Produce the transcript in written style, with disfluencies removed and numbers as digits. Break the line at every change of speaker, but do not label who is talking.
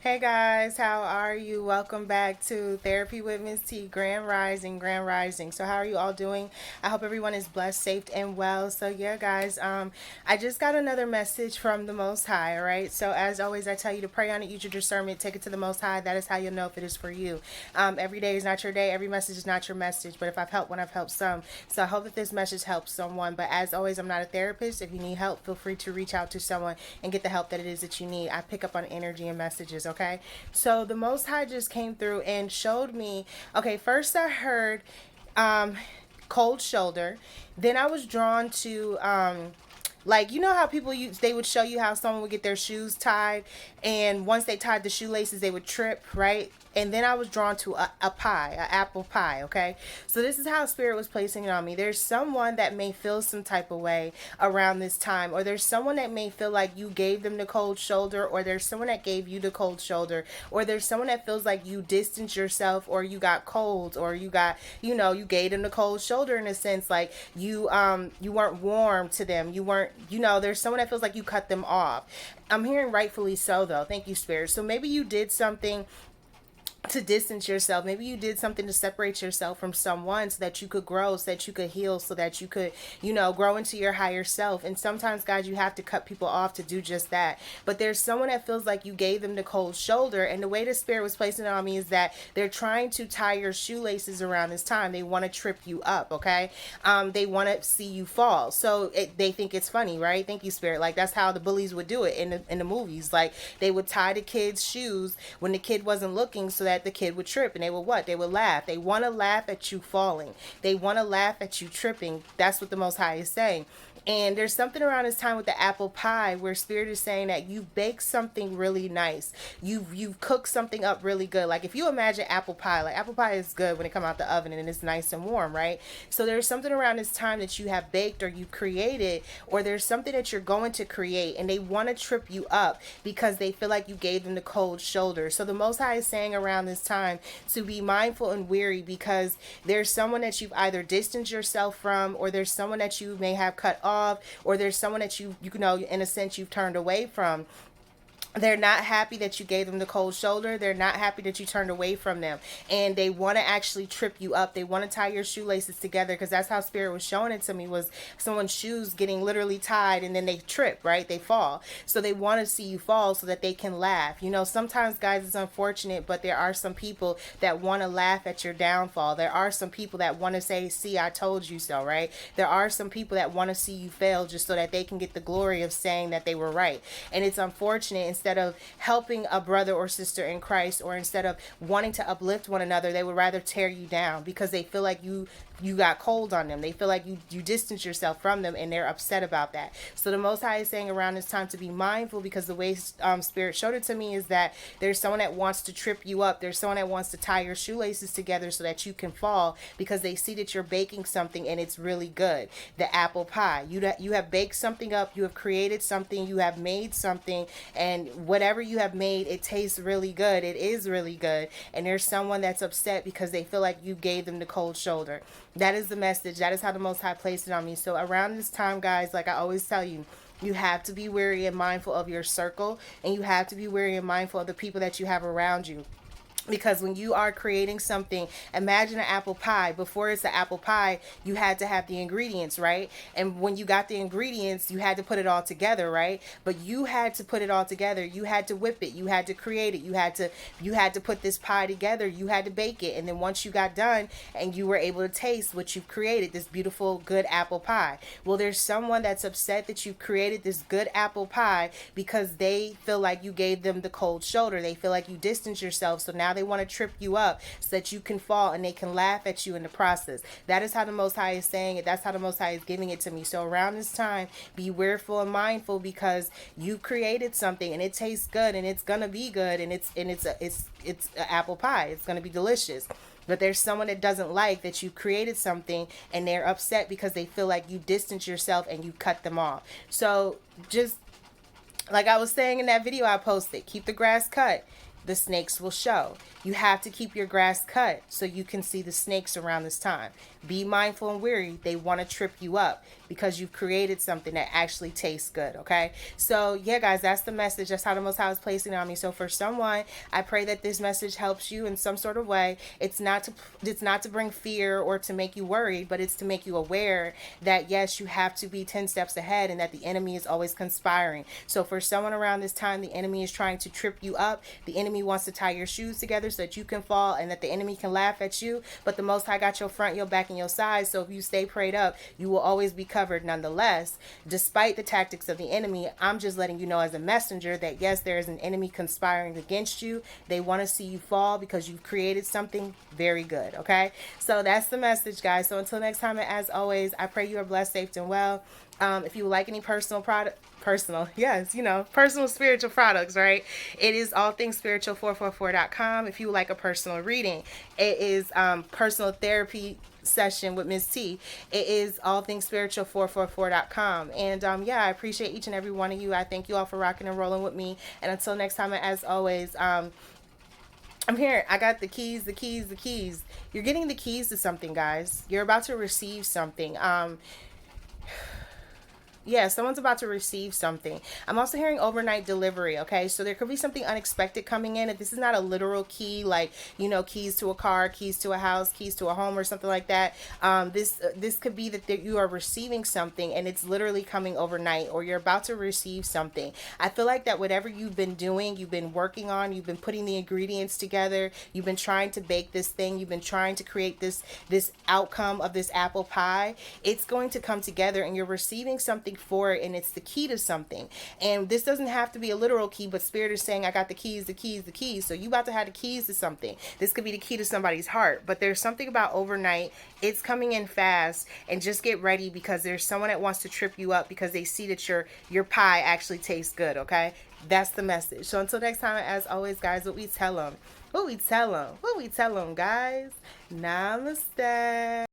Hey guys, how are you? Welcome back to Therapy with Miss T, Grand Rising, Grand Rising. So how are you all doing? I hope everyone is blessed, safe, and well. So yeah, guys, I just got another message from the Most High. All right. So as always, I tell you to pray on it, use your discernment, take it to the Most High. That is how you'll know if it is for you. Every day is not your day. Every message is not your message. But if I've helped one, I've helped some. So I hope that this message helps someone. But as always, I'm not a therapist. If you need help, feel free to reach out to someone and get the help that it is that you need. I pick up on energy and messages. Okay. So the Most High just came through and showed me. Okay, first I heard um, cold shoulder. Then I was drawn to like, you know how people use, they would show you how someone would get their shoes tied, and once they tied the shoelaces they would trip, right? And then I was drawn to a pie, an apple pie. Okay, so this is how spirit was placing it on me. There's someone that may feel some type of way around this time, or there's someone that may feel like you gave them the cold shoulder, or there's someone that gave you the cold shoulder, or there's someone that feels like you distanced yourself, or you got cold, or you got, you gave them the cold shoulder, in a sense, like you weren't warm to them, you weren't, there's someone that feels like you cut them off. I'm hearing rightfully so, though. Thank you, spirit. So maybe you did something to distance yourself. Maybe you did something to separate yourself from someone so that you could grow, so that you could heal, so that you could, grow into your higher self. And sometimes, guys, you have to cut people off to do just that. But there's someone that feels like you gave them the cold shoulder. And the way the spirit was placing it on me is that they're trying to tie your shoelaces around this time. They want to trip you up, okay? They want to see you fall. So they think it's funny, right? Thank you, spirit. Like, that's how the bullies would do it in the movies. Like, they would tie the kid's shoes when the kid wasn't looking, so that the kid would trip, and they would what? They would laugh. They want to laugh at you falling. They want to laugh at you tripping. That's what the Most High is saying. And there's something around this time with the apple pie where spirit is saying that you baked something really nice. You've cooked something up really good. Like, if you imagine apple pie, like, apple pie is good when it comes out the oven and it's nice and warm, right? So there's something around this time that you have baked, or you created, or there's something that you're going to create, and they want to trip you up because they feel like you gave them the cold shoulder. So the Most High is saying around this time to be mindful and weary, because there's someone that you've either distanced yourself from, or there's someone that you may have cut off, or there's someone that you know, in a sense, you've turned away from. They're not happy that you gave them the cold shoulder. They're not happy that you turned away from them. And they want to actually trip you up. They want to tie your shoelaces together, because that's how spirit was showing it to me, was someone's shoes getting literally tied and then they trip, right? They fall. So they want to see you fall so that they can laugh. Sometimes, guys, it's unfortunate, but there are some people that want to laugh at your downfall. There are some people that want to say, see, I told you so, right? There are some people that want to see you fail just so that they can get the glory of saying that they were right. And it's unfortunate. Instead of helping a brother or sister in Christ, or instead of wanting to uplift one another, they would rather tear you down, because they feel like you got cold on them. They feel like you distance yourself from them, and they're upset about that. So the Most High is saying around this time to be mindful, because the way spirit showed it to me is that there's someone that wants to trip you up. There's someone that wants to tie your shoelaces together so that you can fall, because they see that you're baking something and it's really good. The apple pie, you have baked something up, you have created something, you have made something, and whatever you have made, it tastes really good. It is really good. And there's someone that's upset because they feel like you gave them the cold shoulder. That is the message. That is how the Most High placed it on me. So around this time, guys, like I always tell you, you have to be wary and mindful of your circle, and you have to be wary and mindful of the people that you have around you. Because when you are creating something, imagine an apple pie. Before it's an apple pie, you had to have the ingredients, right? And when you got the ingredients, you had to put it all together, right? But you had to put it all together. You had to whip it. You had to create it. You had to put this pie together. You had to bake it. And then once you got done and you were able to taste what you've created, this beautiful, good apple pie. Well, there's someone that's upset that you created this good apple pie because they feel like you gave them the cold shoulder. They feel like you distanced yourself. So now they want to trip you up so that you can fall, and they can laugh at you in the process. That is how the Most High is saying it. That's how the Most High is giving it to me. So around this time, be weareful and mindful, because you created something and it tastes good, and it's gonna be good, and it's an apple pie. It's gonna be delicious. But there's someone that doesn't like that you created something, and they're upset because they feel like you distance yourself and you cut them off. So just like I was saying in that video I posted, keep the grass cut. The snakes will show. You have to keep your grass cut so you can see the snakes around this time. Be mindful and wary. They want to trip you up because you've created something that actually tastes good. Okay, so yeah guys, that's the message. That's how the Most High is placing on me. So for someone, I pray that this message helps you in some sort of way. It's not to bring fear or to make you worried, but it's to make you aware that yes, you have to be 10 steps ahead and that the enemy is always conspiring. So for someone around this time, the enemy is trying to trip you up. The enemy wants to tie your shoes together so that you can fall and that the enemy can laugh at you. But the Most High got your front, your back, and your side. So if you stay prayed up, you will always be covered nonetheless. Despite the tactics of the enemy, I'm just letting you know as a messenger that yes, there is an enemy conspiring against you. They want to see you fall because you've created something very good. Okay, so that's the message, guys. So until next time, and as always, I pray you are blessed, safe, and well. If you would like any personal spiritual products, right? It is allthingsspiritual444.com. If you would like a personal reading, it is personal therapy session with Miss T. It is allthingsspiritual444.com. And I appreciate each and every one of you. I thank you all for rocking and rolling with me. And until next time, and as always, I'm here. I got the keys. You're getting the keys to something, guys. You're about to receive something. Yeah, someone's about to receive something. I'm also hearing overnight delivery, okay? So there could be something unexpected coming in. If this is not a literal key, like, keys to a car, keys to a house, keys to a home or something like that, this could be that you are receiving something and it's literally coming overnight, or you're about to receive something. I feel like that whatever you've been doing, you've been working on, you've been putting the ingredients together, you've been trying to bake this thing, you've been trying to create this outcome of this apple pie, it's going to come together and you're receiving something for it, and it's the key to something. And this doesn't have to be a literal key, but Spirit is saying I got the keys. So you about to have the keys to something. This could be the key to somebody's heart, but there's something about overnight. It's coming in fast, and just get ready because there's someone that wants to trip you up because they see that your pie actually tastes good. Okay, that's the message. So until next time, as always, guys, what we tell them, guys, namaste.